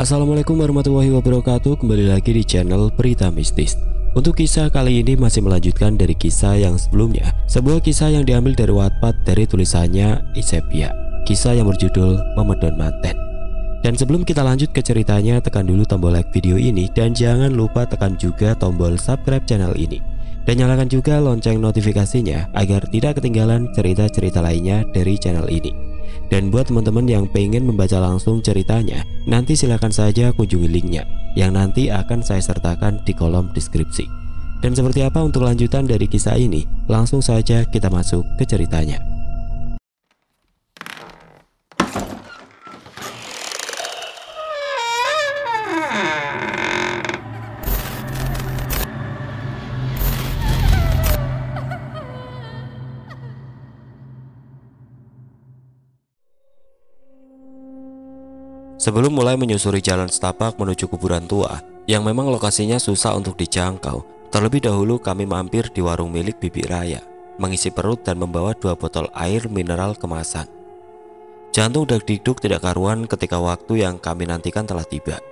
Assalamualaikum warahmatullahi wabarakatuh. Kembali lagi di channel Berita Mistis. Untuk kisah kali ini masih melanjutkan dari kisah yang sebelumnya. Sebuah kisah yang diambil dari Wattpad dari tulisannya Isepia. Kisah yang berjudul Memedon Manten. Dan sebelum kita lanjut ke ceritanya, tekan dulu tombol like video ini dan jangan lupa tekan juga tombol subscribe channel ini. Dan nyalakan juga lonceng notifikasinya agar tidak ketinggalan cerita-cerita lainnya dari channel ini. Dan buat teman-teman yang pengen membaca langsung ceritanya, nanti silahkan saja kunjungi linknya yang nanti akan saya sertakan di kolom deskripsi. Dan seperti apa untuk lanjutan dari kisah ini, langsung saja kita masuk ke ceritanya. Sebelum mulai menyusuri jalan setapak menuju kuburan tua yang memang lokasinya susah untuk dijangkau, terlebih dahulu kami mampir di warung milik Bibi Raya, mengisi perut dan membawa 2 botol air mineral kemasan. Jantung deg-degduk tidak karuan ketika waktu yang kami nantikan telah tiba.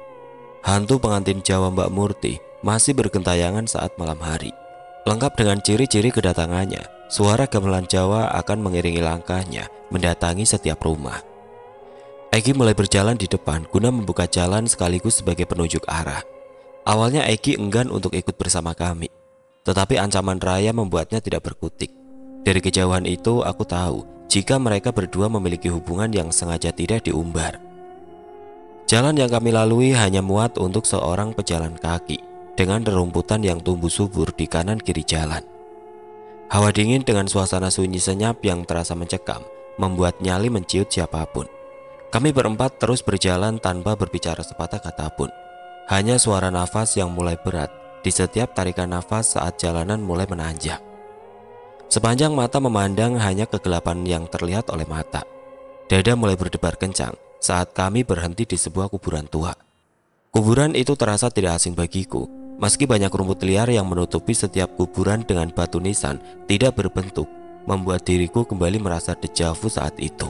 Hantu pengantin Jawa Mbak Murti masih bergentayangan saat malam hari. Lengkap dengan ciri-ciri kedatangannya, suara gamelan Jawa akan mengiringi langkahnya mendatangi setiap rumah. Egi mulai berjalan di depan guna membuka jalan sekaligus sebagai penunjuk arah. Awalnya Egi enggan untuk ikut bersama kami, tetapi ancaman Raya membuatnya tidak berkutik. Dari kejauhan itu aku tahu jika mereka berdua memiliki hubungan yang sengaja tidak diumbar. Jalan yang kami lalui hanya muat untuk seorang pejalan kaki dengan rerumputan yang tumbuh subur di kanan kiri jalan. Hawa dingin dengan suasana sunyi senyap yang terasa mencekam membuat nyali menciut siapapun. Kami berempat terus berjalan tanpa berbicara sepatah kata pun. Hanya suara nafas yang mulai berat di setiap tarikan nafas saat jalanan mulai menanjak. Sepanjang mata memandang hanya kegelapan yang terlihat oleh mata. Dada mulai berdebar kencang saat kami berhenti di sebuah kuburan tua. Kuburan itu terasa tidak asing bagiku, meski banyak rumput liar yang menutupi setiap kuburan dengan batu nisan tidak berbentuk, membuat diriku kembali merasa dejavu saat itu.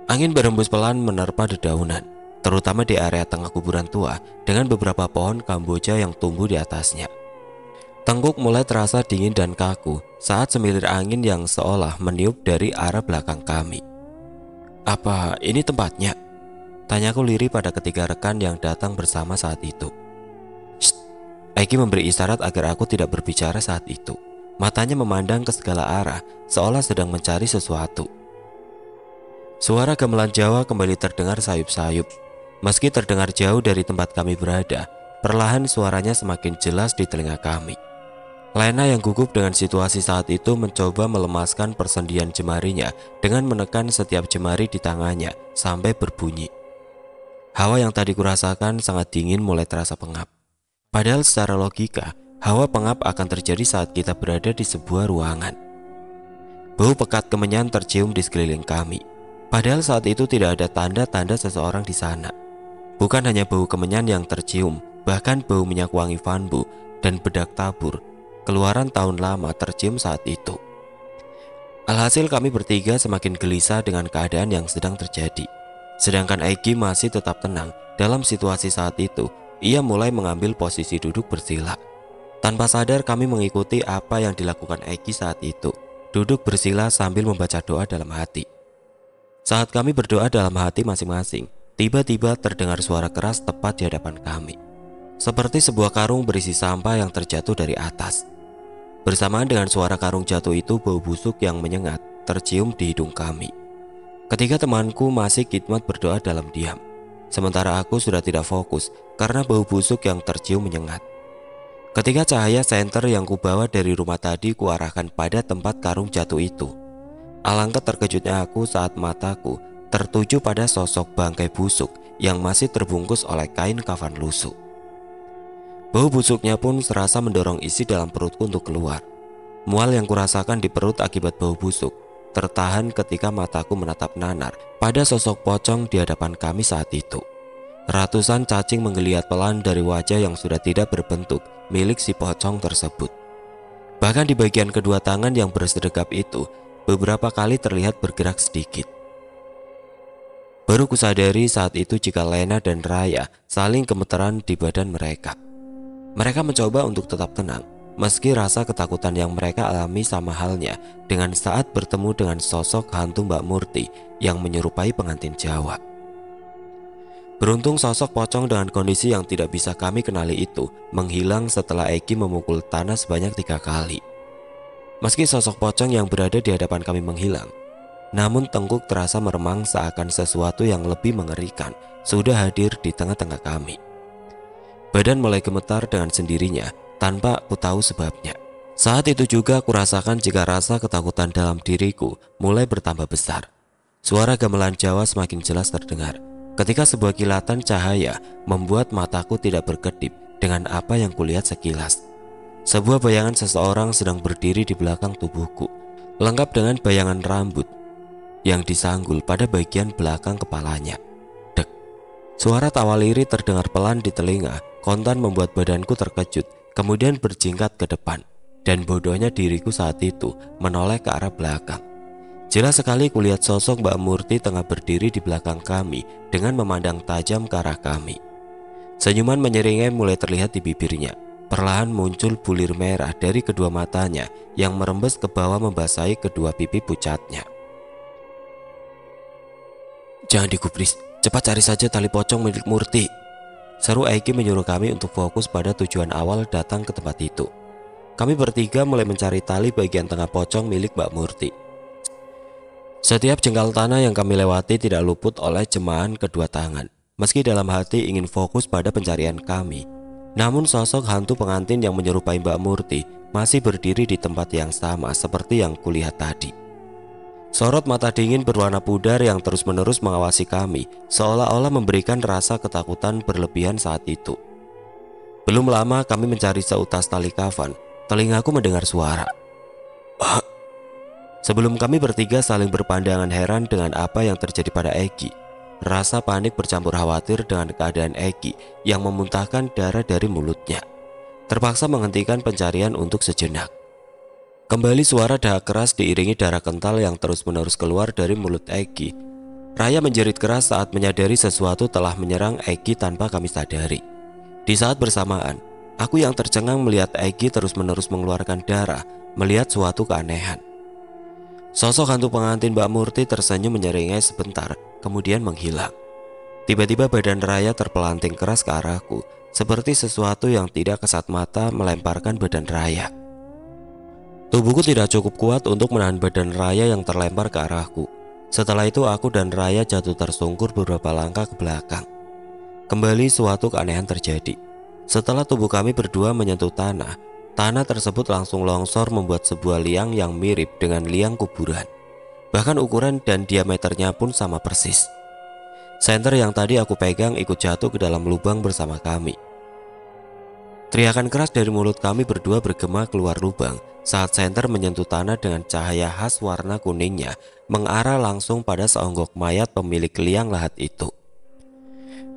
Angin berhembus pelan menerpa dedaunan, terutama di area tengah kuburan tua dengan beberapa pohon kamboja yang tumbuh di atasnya. Tengkuk mulai terasa dingin dan kaku saat semilir angin yang seolah meniup dari arah belakang kami. "Apa ini tempatnya?" tanyaku lirih pada ketiga rekan yang datang bersama saat itu. "Shh!" Eki memberi isyarat agar aku tidak berbicara saat itu. Matanya memandang ke segala arah seolah sedang mencari sesuatu. Suara gamelan Jawa kembali terdengar sayup-sayup. Meski terdengar jauh dari tempat kami berada, perlahan suaranya semakin jelas di telinga kami. Lena yang gugup dengan situasi saat itu mencoba melemaskan persendian jemarinya dengan menekan setiap jemari di tangannya sampai berbunyi. Hawa yang tadi kurasakan sangat dingin mulai terasa pengap. Padahal secara logika, hawa pengap akan terjadi saat kita berada di sebuah ruangan. Bau pekat kemenyan tercium di sekeliling kami. Padahal saat itu tidak ada tanda-tanda seseorang di sana. Bukan hanya bau kemenyan yang tercium, bahkan bau minyak wangi fanbu dan bedak tabur, keluaran tahun lama tercium saat itu. Alhasil kami bertiga semakin gelisah dengan keadaan yang sedang terjadi. Sedangkan Egi masih tetap tenang dalam situasi saat itu. Ia mulai mengambil posisi duduk bersila. Tanpa sadar kami mengikuti apa yang dilakukan Egi saat itu. Duduk bersila sambil membaca doa dalam hati. Saat kami berdoa dalam hati masing-masing, tiba-tiba terdengar suara keras tepat di hadapan kami. Seperti sebuah karung berisi sampah yang terjatuh dari atas. Bersamaan dengan suara karung jatuh itu, bau busuk yang menyengat tercium di hidung kami. Ketiga temanku masih khidmat berdoa dalam diam. Sementara aku sudah tidak fokus karena bau busuk yang tercium menyengat. Ketika cahaya senter yang kubawa dari rumah tadi kuarahkan pada tempat karung jatuh itu, alangkah terkejutnya aku saat mataku tertuju pada sosok bangkai busuk yang masih terbungkus oleh kain kafan lusuh. Bau busuknya pun serasa mendorong isi dalam perutku untuk keluar. Mual yang kurasakan di perut akibat bau busuk tertahan ketika mataku menatap nanar pada sosok pocong di hadapan kami saat itu. Ratusan cacing menggeliat pelan dari wajah yang sudah tidak berbentuk milik si pocong tersebut. Bahkan di bagian kedua tangan yang bersedekap itu, beberapa kali terlihat bergerak sedikit. Baru kusadari saat itu jika Lena dan Raya saling gemeteran di badan mereka. Mereka mencoba untuk tetap tenang, meski rasa ketakutan yang mereka alami sama halnya dengan saat bertemu dengan sosok hantu Mbak Murti yang menyerupai pengantin Jawa. Beruntung sosok pocong dengan kondisi yang tidak bisa kami kenali itu menghilang setelah Egi memukul tanah sebanyak 3 kali. Meski sosok pocong yang berada di hadapan kami menghilang, namun Tengkuk terasa meremang seakan sesuatu yang lebih mengerikan sudah hadir di tengah-tengah kami. Badan mulai gemetar dengan sendirinya tanpa aku tahu sebabnya. Saat itu juga aku rasakan jika rasa ketakutan dalam diriku mulai bertambah besar. Suara gamelan Jawa semakin jelas terdengar ketika sebuah kilatan cahaya membuat mataku tidak berkedip dengan apa yang kulihat sekilas. Sebuah bayangan seseorang sedang berdiri di belakang tubuhku, lengkap dengan bayangan rambut yang disanggul pada bagian belakang kepalanya. Dek. Suara tawa lirih terdengar pelan di telinga, kontan membuat badanku terkejut, kemudian berjingkat ke depan, dan bodohnya diriku saat itu menoleh ke arah belakang. Jelas sekali kulihat sosok Mbak Murti tengah berdiri di belakang kami dengan memandang tajam ke arah kami. Senyuman menyeringai mulai terlihat di bibirnya. Perlahan muncul bulir merah dari kedua matanya yang merembes ke bawah membasahi kedua pipi pucatnya. "Jangan digubris, cepat cari saja tali pocong milik Murti," seru Egi menyuruh kami untuk fokus pada tujuan awal datang ke tempat itu. Kami bertiga mulai mencari tali bagian tengah pocong milik Mbak Murti. Setiap jengkal tanah yang kami lewati tidak luput oleh jemahan kedua tangan. Meski dalam hati ingin fokus pada pencarian kami, namun sosok hantu pengantin yang menyerupai Mbak Murti masih berdiri di tempat yang sama seperti yang kulihat tadi. Sorot mata dingin berwarna pudar yang terus-menerus mengawasi kami, seolah-olah memberikan rasa ketakutan berlebihan saat itu. Belum lama kami mencari seutas tali kafan, telingaku mendengar suara. Sebelum kami bertiga saling berpandangan heran dengan apa yang terjadi pada Egi. Rasa panik bercampur khawatir dengan keadaan Egi yang memuntahkan darah dari mulutnya. Terpaksa menghentikan pencarian untuk sejenak. Kembali suara dahak keras diiringi darah kental yang terus-menerus keluar dari mulut Egi. Raya menjerit keras saat menyadari sesuatu telah menyerang Egi tanpa kami sadari. Di saat bersamaan, aku yang tercengang melihat Egi terus-menerus mengeluarkan darah, melihat suatu keanehan. Sosok hantu pengantin Mbak Murti tersenyum menyeringai sebentar, kemudian menghilang. Tiba-tiba badan Raya terpelanting keras ke arahku, seperti sesuatu yang tidak kasat mata melemparkan badan Raya. Tubuhku tidak cukup kuat untuk menahan badan Raya yang terlempar ke arahku. Setelah itu aku dan Raya jatuh tersungkur beberapa langkah ke belakang. Kembali suatu keanehan terjadi. Setelah tubuh kami berdua menyentuh tanah, tanah tersebut langsung longsor membuat sebuah liang yang mirip dengan liang kuburan. Bahkan ukuran dan diameternya pun sama persis. Senter yang tadi aku pegang ikut jatuh ke dalam lubang bersama kami. Teriakan keras dari mulut kami berdua bergema keluar lubang saat senter menyentuh tanah dengan cahaya khas warna kuningnya mengarah langsung pada seonggok mayat pemilik liang lahat itu.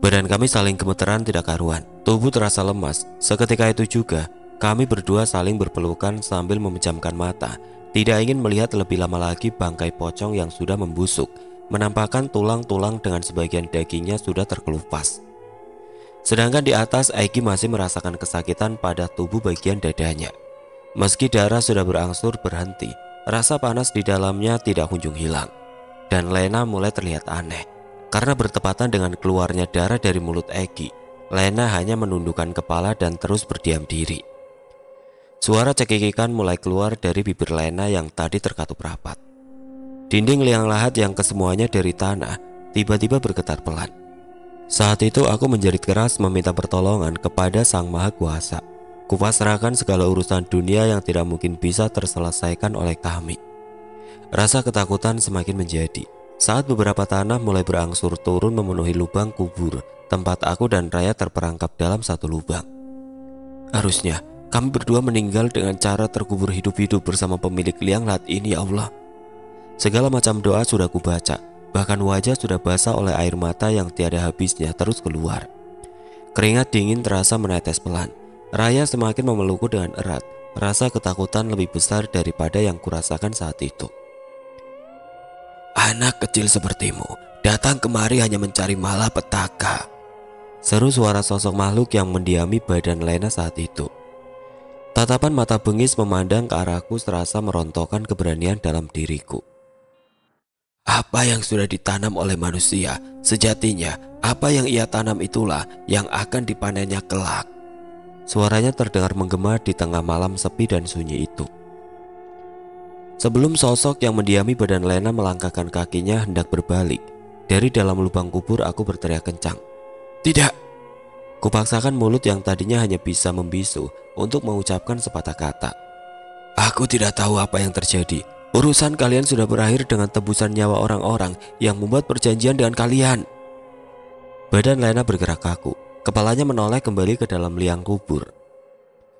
Badan kami saling gemeteran tidak karuan, tubuh terasa lemas. Seketika itu juga kami berdua saling berpelukan sambil memejamkan mata, tidak ingin melihat lebih lama lagi bangkai pocong yang sudah membusuk, menampakkan tulang-tulang dengan sebagian dagingnya sudah terkelupas. Sedangkan di atas, Egi masih merasakan kesakitan pada tubuh bagian dadanya. Meski darah sudah berangsur berhenti, rasa panas di dalamnya tidak kunjung hilang. Dan Lena mulai terlihat aneh, karena bertepatan dengan keluarnya darah dari mulut Egi, Lena hanya menundukkan kepala dan terus berdiam diri. Suara cekikikan mulai keluar dari bibir Lena yang tadi terkatup rapat. Dinding liang lahat yang kesemuanya dari tanah tiba-tiba bergetar pelan. Saat itu aku menjerit keras meminta pertolongan kepada Sang Maha Kuasa. Kupasrahkan segala urusan dunia yang tidak mungkin bisa terselesaikan oleh kami. Rasa ketakutan semakin menjadi saat beberapa tanah mulai berangsur turun memenuhi lubang kubur tempat aku dan Raya terperangkap dalam satu lubang. Harusnya kami berdua meninggal dengan cara terkubur hidup-hidup bersama pemilik liang lahat ini, ya Allah. Segala macam doa sudah kubaca, bahkan wajah sudah basah oleh air mata yang tiada habisnya terus keluar. Keringat dingin terasa menetes pelan. Raya semakin memelukku dengan erat. Rasa ketakutan lebih besar daripada yang kurasakan saat itu. Anak kecil sepertimu datang kemari hanya mencari malapetaka, seru suara sosok makhluk yang mendiami badan Lena saat itu. Tatapan mata bengis memandang ke arahku serasa merontokkan keberanian dalam diriku. Apa yang sudah ditanam oleh manusia, sejatinya apa yang ia tanam itulah yang akan dipanennya kelak. Suaranya terdengar menggema di tengah malam sepi dan sunyi itu. Sebelum sosok yang mendiami badan Lena melangkahkan kakinya hendak berbalik, dari dalam lubang kubur aku berteriak kencang. Tidak! Kupaksakan mulut yang tadinya hanya bisa membisu untuk mengucapkan sepatah kata. Aku tidak tahu apa yang terjadi. Urusan kalian sudah berakhir dengan tebusan nyawa orang-orang yang membuat perjanjian dengan kalian. Badan Lena bergerak kaku. Kepalanya menoleh kembali ke dalam liang kubur.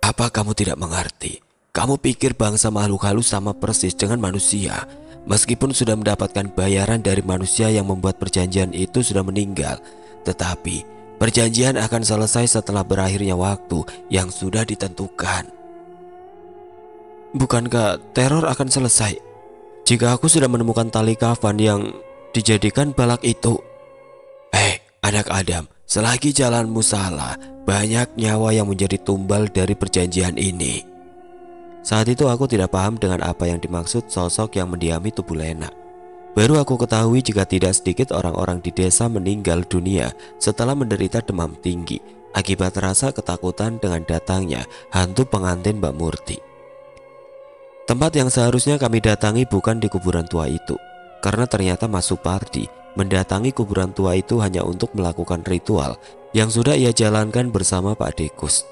Apa kamu tidak mengerti? Kamu pikir bangsa makhluk halus sama persis dengan manusia. Meskipun sudah mendapatkan bayaran dari manusia yang membuat perjanjian itu sudah meninggal, tetapi perjanjian akan selesai setelah berakhirnya waktu yang sudah ditentukan. Bukankah teror akan selesai jika aku sudah menemukan tali kafan yang dijadikan balak itu? Anak Adam, selagi jalanmu salah, banyak nyawa yang menjadi tumbal dari perjanjian ini. Saat itu aku tidak paham dengan apa yang dimaksud sosok yang mendiami tubuh Lena. Baru aku ketahui jika tidak sedikit orang-orang di desa meninggal dunia setelah menderita demam tinggi akibat rasa ketakutan dengan datangnya hantu pengantin Mbak Murti. Tempat yang seharusnya kami datangi bukan di kuburan tua itu, karena ternyata Mas Supardi mendatangi kuburan tua itu hanya untuk melakukan ritual yang sudah ia jalankan bersama Pak Dekus.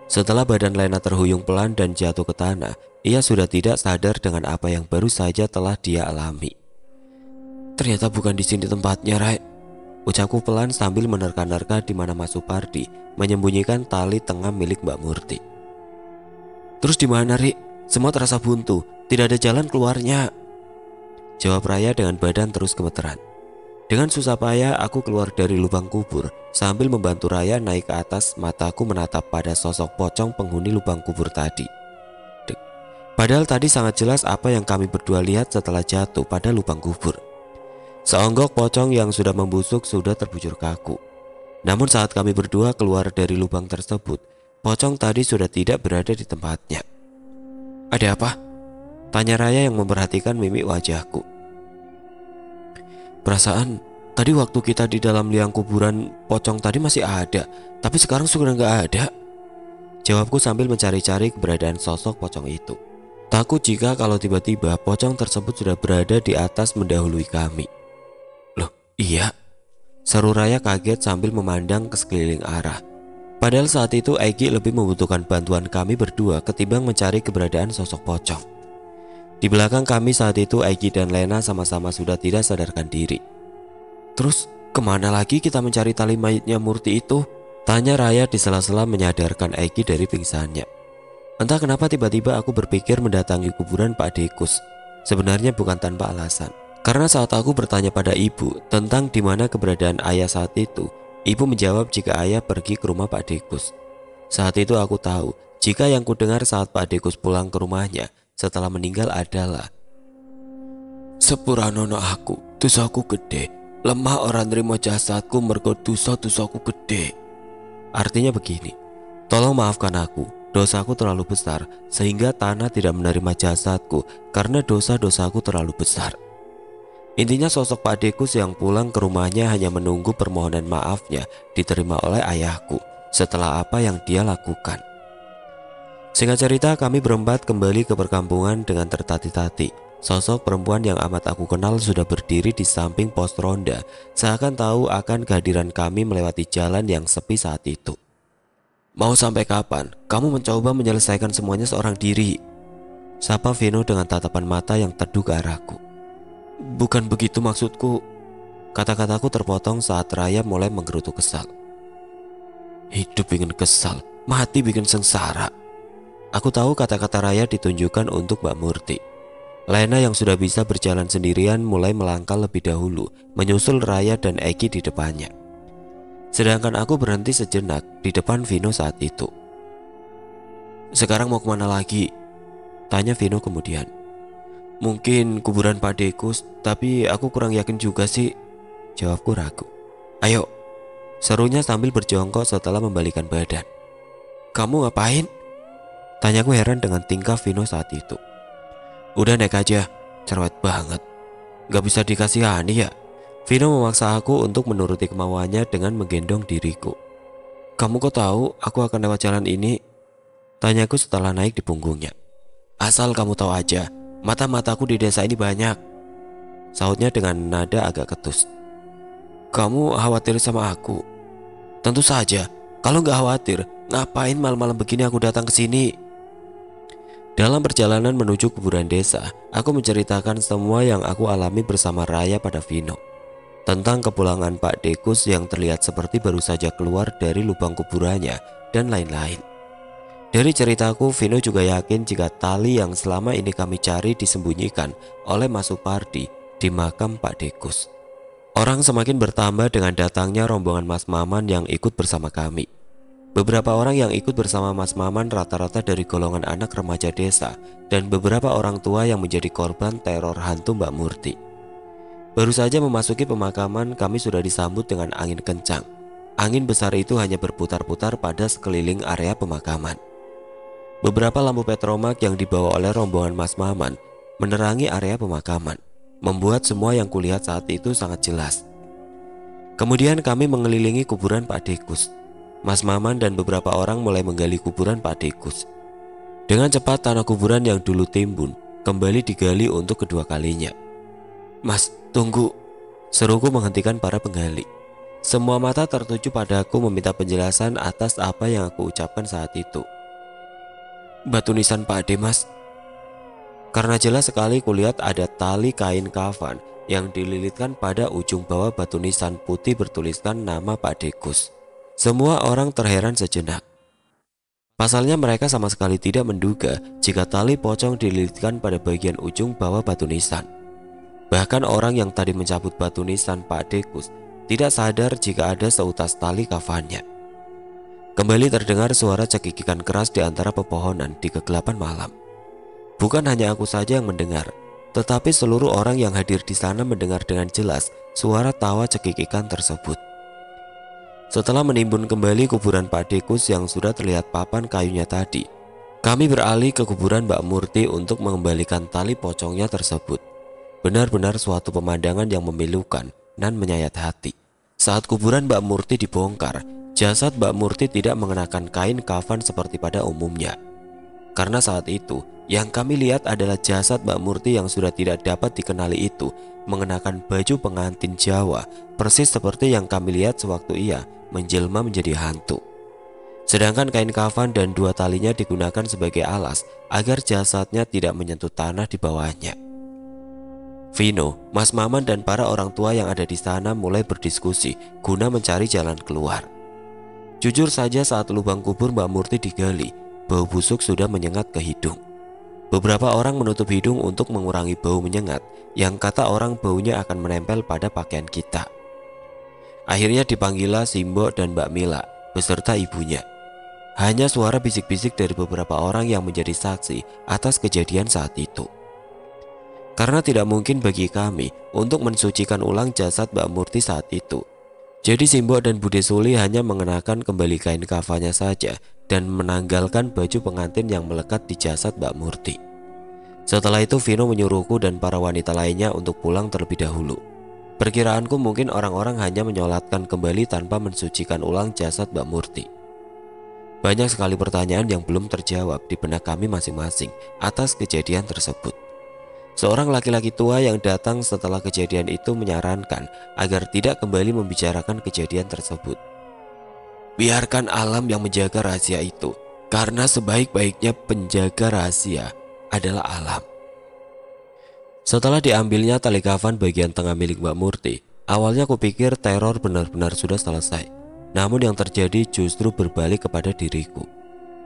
Setelah badan Lena terhuyung pelan dan jatuh ke tanah, ia sudah tidak sadar dengan apa yang baru saja telah dia alami. Ternyata bukan di sini tempatnya, Rai. Ucapku pelan sambil menerka-nerka di mana Mas Supardi menyembunyikan tali tengah milik Mbak Murti. Terus di mana, Ri? Semua terasa buntu, tidak ada jalan keluarnya. Jawab Raya dengan badan terus gemeteran. Dengan susah payah aku keluar dari lubang kubur sambil membantu Raya naik ke atas. Mataku menatap pada sosok pocong penghuni lubang kubur tadi. Padahal tadi sangat jelas apa yang kami berdua lihat setelah jatuh pada lubang kubur. Seonggok pocong yang sudah membusuk sudah terbujur kaku. Namun saat kami berdua keluar dari lubang tersebut, pocong tadi sudah tidak berada di tempatnya. Ada apa? Tanya Raya yang memperhatikan mimik wajahku. Perasaan tadi waktu kita di dalam liang kuburan pocong tadi masih ada, tapi sekarang sudah nggak ada. Jawabku sambil mencari-cari keberadaan sosok pocong itu. Takut jika kalau tiba-tiba pocong tersebut sudah berada di atas mendahului kami. Loh, iya? Seru Raya kaget sambil memandang ke sekeliling arah. Padahal saat itu Egi lebih membutuhkan bantuan kami berdua ketimbang mencari keberadaan sosok pocong. Di belakang kami saat itu Egi dan Lena sama-sama sudah tidak sadarkan diri. Terus kemana lagi kita mencari tali mayitnya Murti itu? Tanya Raya di sela-sela menyadarkan Egi dari pingsannya. Entah kenapa tiba-tiba aku berpikir mendatangi kuburan Pak Dekus. Sebenarnya bukan tanpa alasan. Karena saat aku bertanya pada ibu tentang di mana keberadaan ayah saat itu, ibu menjawab jika ayah pergi ke rumah Pak Dekus. Saat itu aku tahu jika yang kudengar saat Pak Dekus pulang ke rumahnya setelah meninggal adalah, sepuranono aku, dosaku gede, lemah orang nerimo jasadku mergo dosa-dosaku gede. Artinya begini, tolong maafkan aku, dosaku terlalu besar sehingga tanah tidak menerima jasadku karena dosa-dosaku terlalu besar. Intinya sosok Pak Dekus yang pulang ke rumahnya hanya menunggu permohonan maafnya diterima oleh ayahku setelah apa yang dia lakukan. Singkat cerita, kami berempat kembali ke perkampungan dengan tertati-tati. Sosok perempuan yang amat aku kenal sudah berdiri di samping pos ronda, seakan tahu akan kehadiran kami melewati jalan yang sepi saat itu. Mau sampai kapan kamu mencoba menyelesaikan semuanya seorang diri? Sapa Vino dengan tatapan mata yang teduh ke arahku. Bukan begitu maksudku. Kata-kataku terpotong saat Raya mulai menggerutu kesal. Hidup bikin kesal, mati bikin sengsara. Aku tahu kata-kata Raya ditunjukkan untuk Mbak Murti. Lena yang sudah bisa berjalan sendirian mulai melangkah lebih dahulu, menyusul Raya dan Egi di depannya. Sedangkan aku berhenti sejenak di depan Vino saat itu. Sekarang mau kemana lagi? Tanya Vino kemudian. Mungkin kuburan Pak Dekus, tapi aku kurang yakin juga sih, jawabku ragu. Ayo, serunya sambil berjongkok setelah membalikan badan. Kamu ngapain? Tanyaku heran dengan tingkah Vino saat itu. Udah naik aja, cerewet banget. Gak bisa dikasihani ya? Vino memaksa aku untuk menuruti kemauannya dengan menggendong diriku. Kamu kok tahu aku akan lewat jalan ini? Tanyaku setelah naik di punggungnya. Asal kamu tahu aja, mata-mataku di desa ini banyak, sautnya dengan nada agak ketus. Kamu khawatir sama aku? Tentu saja. Kalau nggak khawatir, ngapain malam-malam begini aku datang ke sini? Dalam perjalanan menuju kuburan desa, aku menceritakan semua yang aku alami bersama Raya pada Vino. Tentang kepulangan Pak Dekus yang terlihat seperti baru saja keluar dari lubang kuburannya, dan lain-lain. Dari ceritaku, Vino juga yakin jika tali yang selama ini kami cari disembunyikan oleh Mas Supardi di makam Pak Dekus. Orang semakin bertambah dengan datangnya rombongan Mas Maman yang ikut bersama kami. Beberapa orang yang ikut bersama Mas Maman rata-rata dari golongan anak remaja desa, dan beberapa orang tua yang menjadi korban teror hantu Mbak Murti. Baru saja memasuki pemakaman, kami sudah disambut dengan angin kencang. Angin besar itu hanya berputar-putar pada sekeliling area pemakaman. Beberapa lampu petromak yang dibawa oleh rombongan Mas Maman menerangi area pemakaman, membuat semua yang kulihat saat itu sangat jelas. Kemudian kami mengelilingi kuburan Pak Dekus. Mas Maman dan beberapa orang mulai menggali kuburan Pak Dekus. Dengan cepat tanah kuburan yang dulu timbun kembali digali untuk kedua kalinya. Mas, tunggu, seruku menghentikan para penggali. Semua mata tertuju padaku meminta penjelasan atas apa yang aku ucapkan saat itu. Batu nisan Pak Ade, Mas. Karena jelas sekali kulihat ada tali kain kafan yang dililitkan pada ujung bawah batu nisan putih bertuliskan nama Pak Dekus. Semua orang terheran sejenak. Pasalnya mereka sama sekali tidak menduga jika tali pocong dililitkan pada bagian ujung bawah batu nisan. Bahkan orang yang tadi mencabut batu nisan Pak Dekus tidak sadar jika ada seutas tali kafannya. Kembali terdengar suara cekikikan keras di antara pepohonan di kegelapan malam. Bukan hanya aku saja yang mendengar, tetapi seluruh orang yang hadir di sana mendengar dengan jelas suara tawa cekikikan tersebut. Setelah menimbun kembali kuburan Pak Dekus yang sudah terlihat papan kayunya tadi, kami beralih ke kuburan Mbak Murti untuk mengembalikan tali pocongnya tersebut. Benar-benar suatu pemandangan yang memilukan dan menyayat hati. Saat kuburan Mbak Murti dibongkar, jasad Mbak Murti tidak mengenakan kain kafan seperti pada umumnya. Karena saat itu, yang kami lihat adalah jasad Mbak Murti yang sudah tidak dapat dikenali itu mengenakan baju pengantin Jawa, persis seperti yang kami lihat sewaktu ia menjelma menjadi hantu. Sedangkan kain kafan dan dua talinya digunakan sebagai alas agar jasadnya tidak menyentuh tanah di bawahnya. Vino, Mas Maman dan para orang tua yang ada di sana mulai berdiskusi guna mencari jalan keluar. Jujur saja saat lubang kubur Mbak Murti digali, bau busuk sudah menyengat ke hidung. Beberapa orang menutup hidung untuk mengurangi bau menyengat yang kata orang baunya akan menempel pada pakaian kita. Akhirnya dipanggillah Simbo dan Mbak Mila beserta ibunya. Hanya suara bisik-bisik dari beberapa orang yang menjadi saksi atas kejadian saat itu. Karena tidak mungkin bagi kami untuk mensucikan ulang jasad Mbak Murti saat itu, jadi Simbo dan Bude Suli hanya mengenakan kembali kain kafannya saja dan menanggalkan baju pengantin yang melekat di jasad Mbak Murti. Setelah itu Vino menyuruhku dan para wanita lainnya untuk pulang terlebih dahulu. Perkiraanku mungkin orang-orang hanya menyolatkan kembali tanpa mensucikan ulang jasad Mbak Murti. Banyak sekali pertanyaan yang belum terjawab di benak kami masing-masing atas kejadian tersebut. Seorang laki-laki tua yang datang setelah kejadian itu menyarankan agar tidak kembali membicarakan kejadian tersebut. Biarkan alam yang menjaga rahasia itu, karena sebaik-baiknya penjaga rahasia adalah alam. Setelah diambilnya tali kafan bagian tengah milik Mbak Murti, awalnya kupikir teror benar-benar sudah selesai. Namun yang terjadi justru berbalik kepada diriku.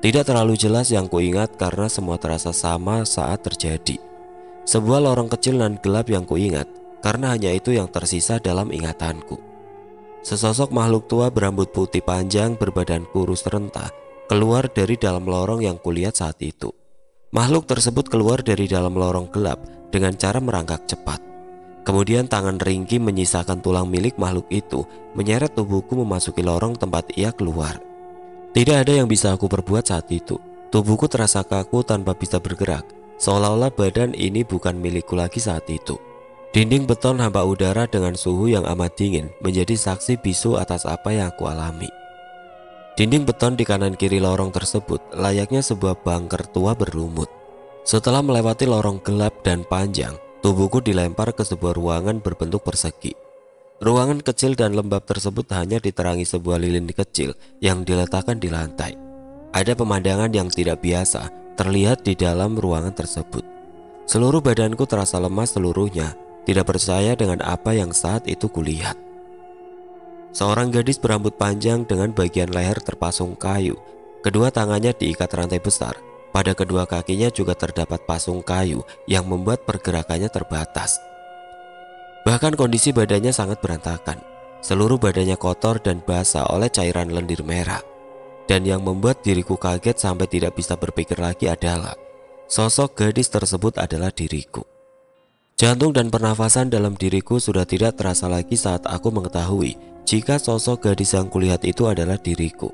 Tidak terlalu jelas yang kuingat karena semua terasa sama saat terjadi. Sebuah lorong kecil dan gelap yang kuingat karena hanya itu yang tersisa dalam ingatanku. Sesosok makhluk tua berambut putih panjang berbadan kurus renta keluar dari dalam lorong yang kulihat saat itu. Makhluk tersebut keluar dari dalam lorong gelap dengan cara merangkak cepat. Kemudian tangan ringkih menyisakan tulang milik makhluk itu menyeret tubuhku memasuki lorong tempat ia keluar. Tidak ada yang bisa aku perbuat saat itu. Tubuhku terasa kaku tanpa bisa bergerak, seolah-olah badan ini bukan milikku lagi saat itu. Dinding beton hampa udara dengan suhu yang amat dingin menjadi saksi bisu atas apa yang aku alami. Dinding beton di kanan kiri lorong tersebut layaknya sebuah bunker tua berlumut. Setelah melewati lorong gelap dan panjang, tubuhku dilempar ke sebuah ruangan berbentuk persegi. Ruangan kecil dan lembab tersebut hanya diterangi sebuah lilin kecil yang diletakkan di lantai. Ada pemandangan yang tidak biasa terlihat di dalam ruangan tersebut. Seluruh badanku terasa lemas seluruhnya, tidak percaya dengan apa yang saat itu kulihat. Seorang gadis berambut panjang dengan bagian leher terpasung kayu. Kedua tangannya diikat rantai besar. Pada kedua kakinya juga terdapat pasung kayu yang membuat pergerakannya terbatas. Bahkan kondisi badannya sangat berantakan. Seluruh badannya kotor dan basah oleh cairan lendir merah. Dan yang membuat diriku kaget sampai tidak bisa berpikir lagi adalah sosok gadis tersebut adalah diriku. Jantung dan pernafasan dalam diriku sudah tidak terasa lagi saat aku mengetahui jika sosok gadis yang kulihat itu adalah diriku.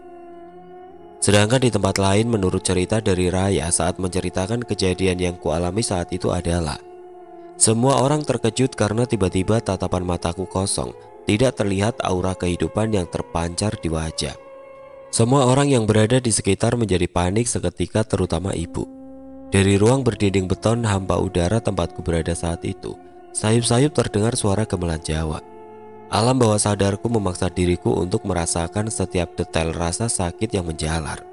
Sedangkan di tempat lain, menurut cerita dari Raya saat menceritakan kejadian yang kualami saat itu adalah semua orang terkejut karena tiba-tiba tatapan mataku kosong, tidak terlihat aura kehidupan yang terpancar di wajah. Semua orang yang berada di sekitar menjadi panik seketika, terutama ibu. Dari ruang berdinding beton hampa udara tempatku berada saat itu, sayup-sayup terdengar suara gamelan Jawa. Alam bawah sadarku memaksa diriku untuk merasakan setiap detail rasa sakit yang menjalar.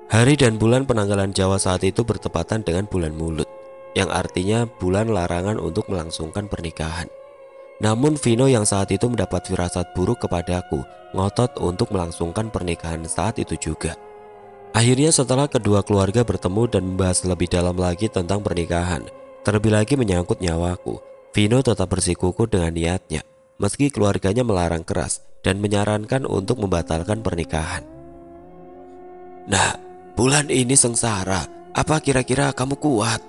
Hari dan bulan penanggalan Jawa saat itu bertepatan dengan bulan Mulut, yang artinya bulan larangan untuk melangsungkan pernikahan. Namun Vino yang saat itu mendapat firasat buruk kepadaku, ngotot untuk melangsungkan pernikahan saat itu juga. Akhirnya setelah kedua keluarga bertemu dan membahas lebih dalam lagi tentang pernikahan, terlebih lagi menyangkut nyawaku, Vino tetap bersikukuh dengan niatnya. Meski keluarganya melarang keras dan menyarankan untuk membatalkan pernikahan. "Nah, bulan ini sengsara, apa kira-kira kamu kuat?"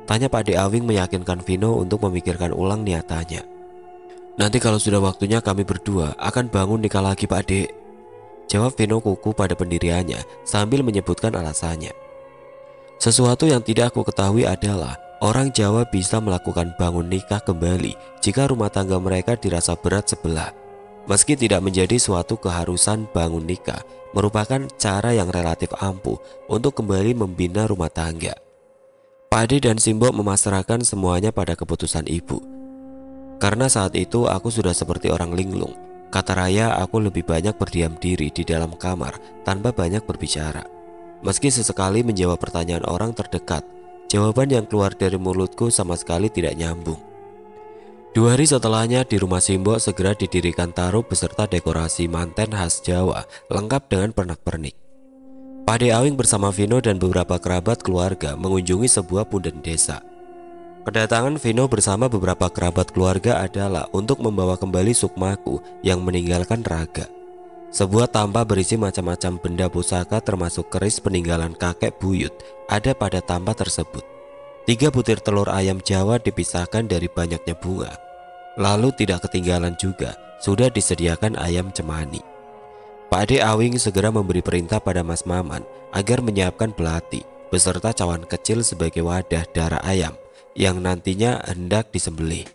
tanya Pak De Awing meyakinkan Vino untuk memikirkan ulang niatannya. "Nanti kalau sudah waktunya kami berdua akan bangun nikah lagi, Pak De," jawab Vino kuku pada pendiriannya sambil menyebutkan alasannya. Sesuatu yang tidak aku ketahui adalah orang Jawa bisa melakukan bangun nikah kembali jika rumah tangga mereka dirasa berat sebelah. Meski tidak menjadi suatu keharusan, bangun nikah merupakan cara yang relatif ampuh untuk kembali membina rumah tangga. Pak Ade dan Simbok memasrahkan semuanya pada keputusan ibu. Karena saat itu aku sudah seperti orang linglung. Kata Raya, aku lebih banyak berdiam diri di dalam kamar tanpa banyak berbicara. Meski sesekali menjawab pertanyaan orang terdekat, jawaban yang keluar dari mulutku sama sekali tidak nyambung. 2 hari setelahnya di rumah Simbok segera didirikan taruh beserta dekorasi manten khas Jawa lengkap dengan pernak-pernik. Pak De Awing bersama Vino dan beberapa kerabat keluarga mengunjungi sebuah punden desa. Kedatangan Vino bersama beberapa kerabat keluarga adalah untuk membawa kembali Sukmaku yang meninggalkan Raga. Sebuah tampa berisi macam-macam benda pusaka termasuk keris peninggalan kakek buyut ada pada tampa tersebut. 3 butir telur ayam Jawa dipisahkan dari banyaknya bunga. Lalu tidak ketinggalan juga sudah disediakan ayam cemani. Pak De Awing segera memberi perintah pada Mas Maman agar menyiapkan belati beserta cawan kecil sebagai wadah darah ayam yang nantinya hendak disembelih.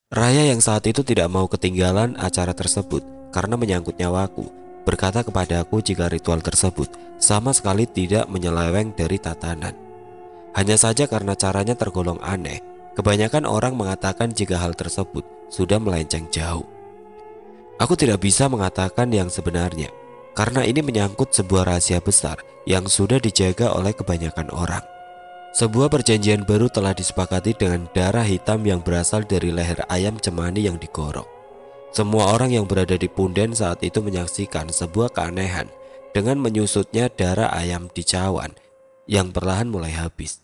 Raya yang saat itu tidak mau ketinggalan acara tersebut karena menyangkut nyawaku, berkata kepadaku jika ritual tersebut sama sekali tidak menyeleweng dari tatanan. Hanya saja karena caranya tergolong aneh, kebanyakan orang mengatakan jika hal tersebut sudah melenceng jauh. Aku tidak bisa mengatakan yang sebenarnya, karena ini menyangkut sebuah rahasia besar yang sudah dijaga oleh kebanyakan orang. Sebuah perjanjian baru telah disepakati dengan darah hitam yang berasal dari leher ayam cemani yang digorok. Semua orang yang berada di punden saat itu menyaksikan sebuah keanehan dengan menyusutnya darah ayam di cawan yang perlahan mulai habis.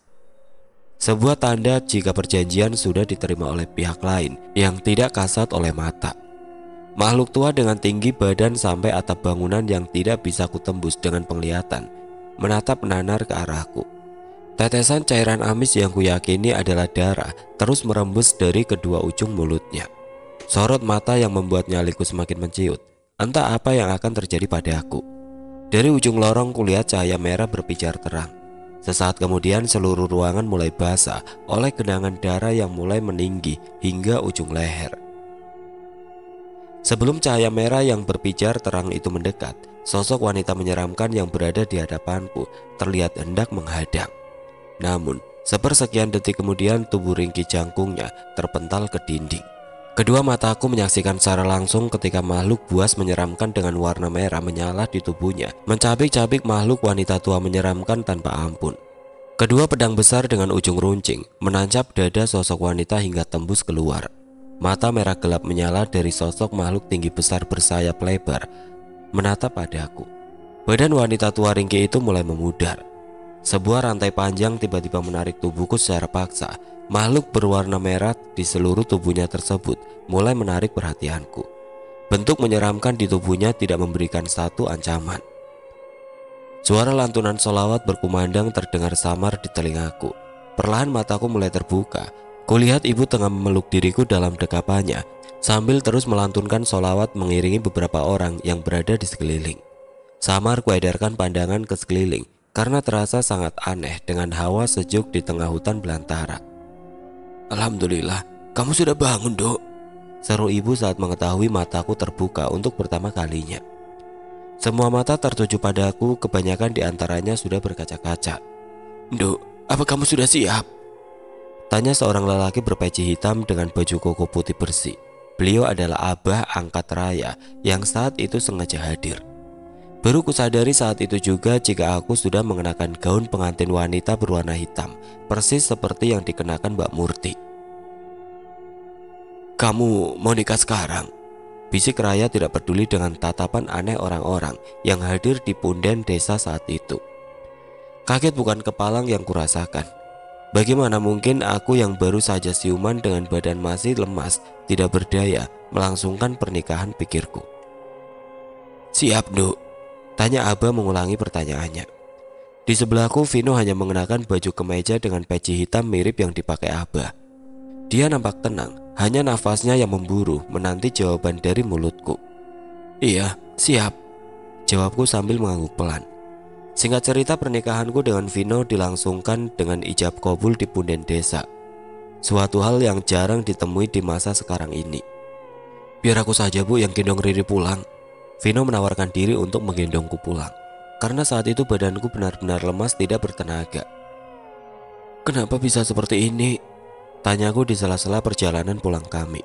Sebuah tanda jika perjanjian sudah diterima oleh pihak lain yang tidak kasat oleh mata. Makhluk tua dengan tinggi badan sampai atap bangunan yang tidak bisa kutembus dengan penglihatan menatap menanar ke arahku. Tetesan cairan amis yang kuyakini adalah darah terus merembes dari kedua ujung mulutnya. Sorot mata yang membuat nyaliku semakin menciut. Entah apa yang akan terjadi padaku. Dari ujung lorong kulihat cahaya merah berpijar terang. Sesaat kemudian seluruh ruangan mulai basah oleh genangan darah yang mulai meninggi hingga ujung leher. Sebelum cahaya merah yang berpijar terang itu mendekat, sosok wanita menyeramkan yang berada di hadapanku terlihat hendak menghadang. Namun, sepersekian detik kemudian tubuh ringkih jangkungnya terpental ke dinding. Kedua mataku menyaksikan secara langsung ketika makhluk buas menyeramkan dengan warna merah menyala di tubuhnya, mencabik-cabik makhluk wanita tua menyeramkan tanpa ampun. Kedua pedang besar dengan ujung runcing menancap dada sosok wanita hingga tembus keluar. Mata merah gelap menyala dari sosok makhluk tinggi besar bersayap lebar menatap padaku. Badan wanita tua ringkih itu mulai memudar. Sebuah rantai panjang tiba-tiba menarik tubuhku secara paksa. Makhluk berwarna merah di seluruh tubuhnya tersebut mulai menarik perhatianku. Bentuk menyeramkan di tubuhnya tidak memberikan satu ancaman. Suara lantunan sholawat berkumandang terdengar samar di telingaku. Perlahan mataku mulai terbuka. Kulihat ibu tengah memeluk diriku dalam dekapannya sambil terus melantunkan sholawat mengiringi beberapa orang yang berada di sekeliling. Samar kuedarkan pandangan ke sekeliling karena terasa sangat aneh dengan hawa sejuk di tengah hutan belantara. "Alhamdulillah, kamu sudah bangun, Dok," seru ibu saat mengetahui mataku terbuka untuk pertama kalinya. Semua mata tertuju padaku, kebanyakan di antaranya sudah berkaca-kaca. "Dok, apa kamu sudah siap?" tanya seorang lelaki berpeci hitam dengan baju koko putih bersih. Beliau adalah Abah angkat Raya yang saat itu sengaja hadir. Baru kusadari saat itu juga jika aku sudah mengenakan gaun pengantin wanita berwarna hitam, persis seperti yang dikenakan Mbak Murti. "Kamu mau nikah sekarang?" bisik Raya tidak peduli dengan tatapan aneh orang-orang yang hadir di punden desa saat itu. Kaget bukan kepalang yang kurasakan. Bagaimana mungkin aku yang baru saja siuman dengan badan masih lemas, tidak berdaya, melangsungkan pernikahan, pikirku. "Siap, Dok," tanya Abah mengulangi pertanyaannya. Di sebelahku Vino hanya mengenakan baju kemeja dengan peci hitam mirip yang dipakai Abah. Dia nampak tenang, hanya nafasnya yang memburu menanti jawaban dari mulutku. "Iya, siap," jawabku sambil mengangguk pelan. Singkat cerita, pernikahanku dengan Vino dilangsungkan dengan ijab kabul di punden desa. Suatu hal yang jarang ditemui di masa sekarang ini. "Biar aku saja, Bu, yang gendong Riri pulang." Vino menawarkan diri untuk menggendongku pulang, karena saat itu badanku benar-benar lemas tidak bertenaga. "Kenapa bisa seperti ini?" tanyaku di sela-sela perjalanan pulang kami.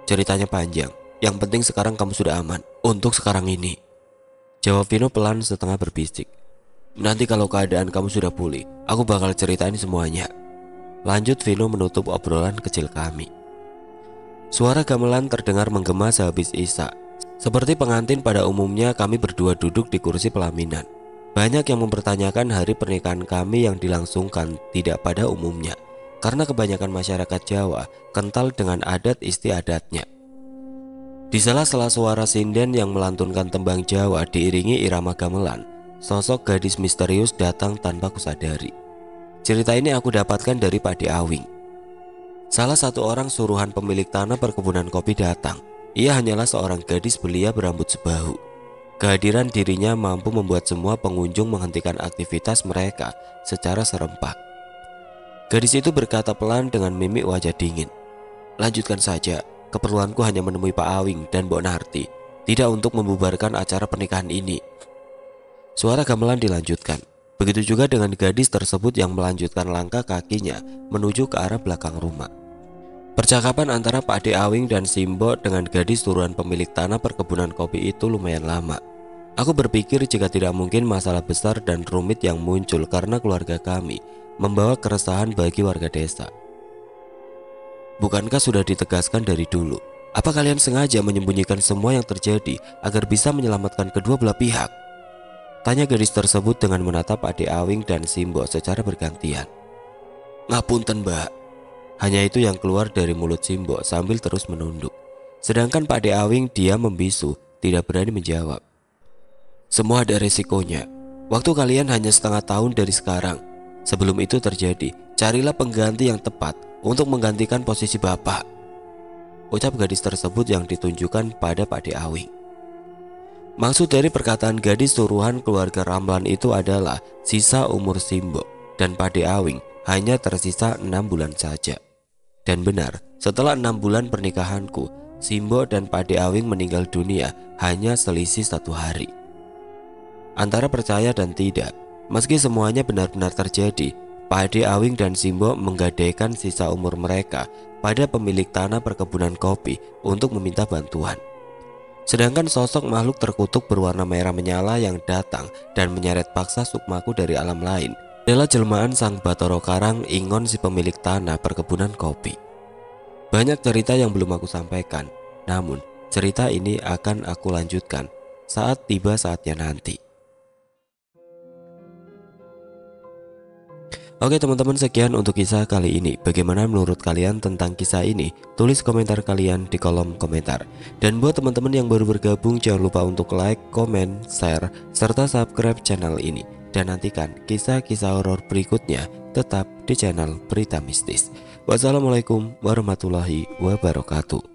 "Ceritanya panjang, yang penting sekarang kamu sudah aman, untuk sekarang ini," jawab Vino pelan setengah berbisik. "Nanti kalau keadaan kamu sudah pulih, aku bakal ceritain semuanya," lanjut Vino menutup obrolan kecil kami. Suara gamelan terdengar menggema sehabis isya. Seperti pengantin pada umumnya, kami berdua duduk di kursi pelaminan. Banyak yang mempertanyakan hari pernikahan kami yang dilangsungkan tidak pada umumnya, karena kebanyakan masyarakat Jawa kental dengan adat istiadatnya. Di sela-sela suara sinden yang melantunkan tembang Jawa diiringi irama gamelan, sosok gadis misterius datang tanpa kusadari. Cerita ini aku dapatkan dari Pak De Awing. Salah satu orang suruhan pemilik tanah perkebunan kopi datang. Ia hanyalah seorang gadis belia berambut sebahu. Kehadiran dirinya mampu membuat semua pengunjung menghentikan aktivitas mereka secara serempak. Gadis itu berkata pelan dengan mimik wajah dingin. "Lanjutkan saja, keperluanku hanya menemui Pak Awing dan Mbok Narti, tidak untuk membubarkan acara pernikahan ini." Suara gamelan dilanjutkan. Begitu juga dengan gadis tersebut yang melanjutkan langkah kakinya menuju ke arah belakang rumah. Percakapan antara Pak De Awing dan Simbo dengan gadis turunan pemilik tanah perkebunan kopi itu lumayan lama. Aku berpikir jika tidak mungkin masalah besar dan rumit yang muncul karena keluarga kami membawa keresahan bagi warga desa. "Bukankah sudah ditegaskan dari dulu? Apa kalian sengaja menyembunyikan semua yang terjadi agar bisa menyelamatkan kedua belah pihak?" tanya gadis tersebut dengan menatap Pak De Awing dan Simbo secara bergantian. "Ngapunten, Mbak," hanya itu yang keluar dari mulut Simbo sambil terus menunduk. Sedangkan Pak De Awing diam membisu, tidak berani menjawab. "Semua ada resikonya. Waktu kalian hanya setengah tahun dari sekarang. Sebelum itu terjadi, carilah pengganti yang tepat untuk menggantikan posisi bapak, ucap gadis tersebut yang ditunjukkan pada Pak De Awing. Maksud dari perkataan gadis suruhan keluarga Ramlan itu adalah sisa umur Simbo dan Pak De Awing hanya tersisa 6 bulan saja. Dan benar, setelah 6 bulan pernikahanku, Simbo dan Pak De Awing meninggal dunia hanya selisih 1 hari. Antara percaya dan tidak, meski semuanya benar-benar terjadi, Pak De Awing dan Simbo menggadaikan sisa umur mereka pada pemilik tanah perkebunan kopi untuk meminta bantuan. Sedangkan sosok makhluk terkutuk berwarna merah menyala yang datang dan menyeret paksa Sukmaku dari alam lain adalah jelmaan Sang Bathara Karang Ingon, si pemilik tanah perkebunan kopi. Banyak cerita yang belum aku sampaikan, namun cerita ini akan aku lanjutkan saat tiba saatnya nanti. Oke teman-teman, sekian untuk kisah kali ini. Bagaimana menurut kalian tentang kisah ini? Tulis komentar kalian di kolom komentar. Dan buat teman-teman yang baru bergabung, jangan lupa untuk like, komen, share, serta subscribe channel ini. Dan nantikan kisah-kisah horor berikutnya tetap di channel Berita Mistis. Wassalamualaikum warahmatullahi wabarakatuh.